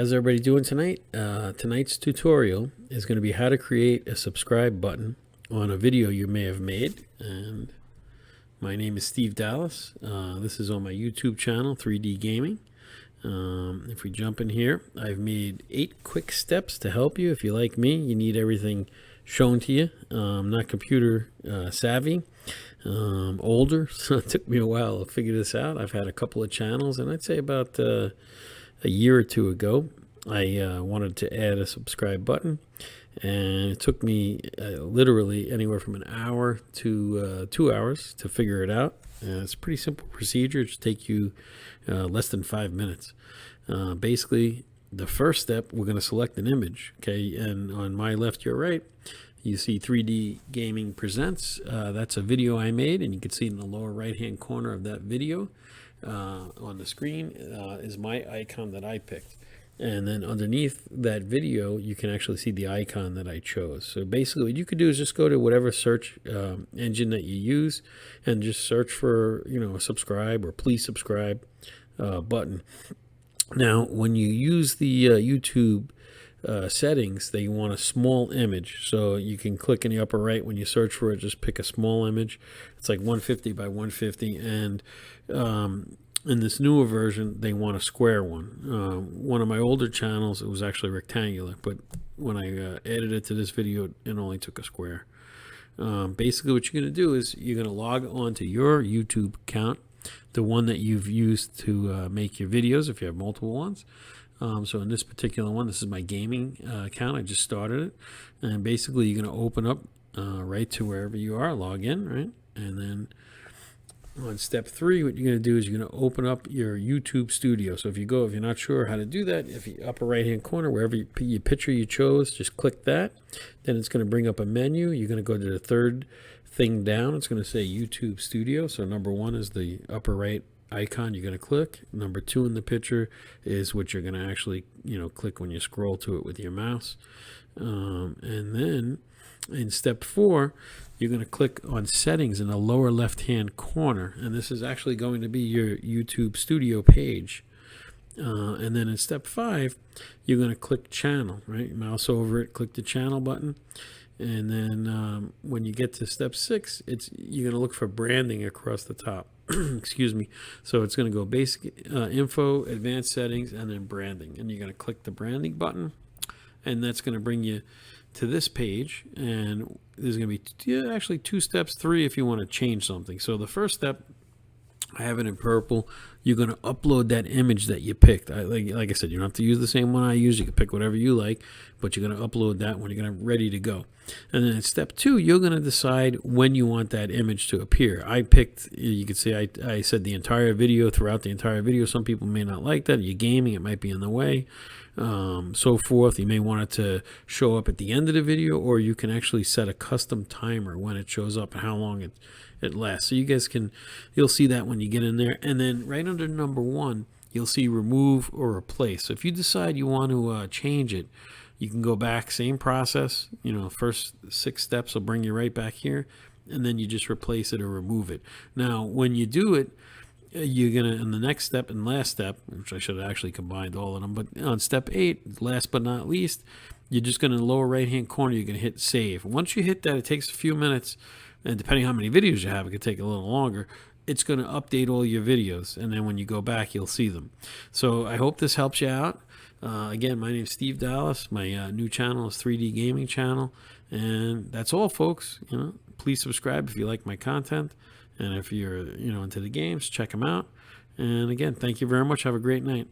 how's everybody doing tonight? Tonight's tutorial is going to be how to create a subscribe button on a video you may have made. And my name is Steve Dallas. This is on my YouTube channel, 3D Gaming. If we jump in here, I've made 8 quick steps to help you. If you're like me, you need everything shown to you. I'm not computer savvy. Older, so it took me a while to figure this out. I've had a couple of channels, and I'd say about a year or two ago, I wanted to add a subscribe button, and it took me literally anywhere from an hour to 2 hours to figure it out. It's a pretty simple procedure. It should take you less than 5 minutes. Basically, the first step, we're going to select an image, okay? And on my left, your right, you see 3D Gaming Presents. That's a video I made, and you can see in the lower right-hand corner of that video on the screen is my icon that I picked. And then underneath that video, you can actually see the icon that I chose. So basically what you could do is just go to whatever search engine that you use and just search for, a subscribe or please subscribe button. Now, when you use the YouTube settings, they want a small image, so you can click in the upper right when you search for it. Just pick a small image. It's like 150 by 150, and in this newer version they want a square one. One of my older channels, it was actually rectangular, but when I added it to this video, it only took a square. Basically what you're going to do is you're going to log on to your YouTube account, the one that you've used to make your videos if you have multiple ones. So in this particular one, this is my gaming account. I just started it. And basically, you're going to open up right to wherever you are, log in, right? And then on step 3, what you're going to do is you're going to open up your YouTube studio. So if you're not sure how to do that, if you upper right-hand corner, wherever your picture you chose, just click that. Then it's going to bring up a menu. You're going to go to the third thing down. It's going to say YouTube Studio. So number 1 is the upper right icon you're going to click. Number 2 in the picture is what you're going to actually click when you scroll to it with your mouse. And then in step 4, you're going to click on settings in the lower left hand corner, and this is actually going to be your YouTube Studio page. And then in step 5, you're going to click channel, right? Mouse over it, click the channel button. And then when you get to step 6, you're going to look for branding across the top. Excuse me. So it's going to go basic info, advanced settings, and then branding. And you're going to click the branding button, and that's going to bring you to this page. And there's going to be actually 2 steps, 3 if you want to change something. So the first step, I have it in purple. You're going to upload that image that you picked. Like I said, you don't have to use the same one I use. You can pick whatever you like, but you're going to upload that when you're going to ready to go. And then in step 2, you're going to decide when you want that image to appear. I picked, you could say I said the entire video, throughout the entire video. Some people may not like that. You're gaming, it might be in the way, so forth. You may want it to show up at the end of the video, or you can actually set a custom timer when it shows up and how long it lasts. So you guys you'll see that when you get in there. And then right under number 1, you'll see remove or replace. So if you decide you want to change it, you can go back, same process. First 6 steps will bring you right back here, and then you just replace it or remove it. Now, when you do it, you're going to, in the next step and last step, which I should have actually combined all of them, but on step 8, last but not least, you're just going to, in the lower right-hand corner, you're going to hit save. Once you hit that, it takes a few minutes, and depending on how many videos you have, it could take a little longer. It's going to update all your videos, and then when you go back, you'll see them. So I hope this helps you out. Again, my name is Steve Dallas. My new channel is 3D Gaming Channel, and that's all, folks. Please subscribe if you like my content, and if you're into the games, check them out. And again, thank you very much. Have a great night.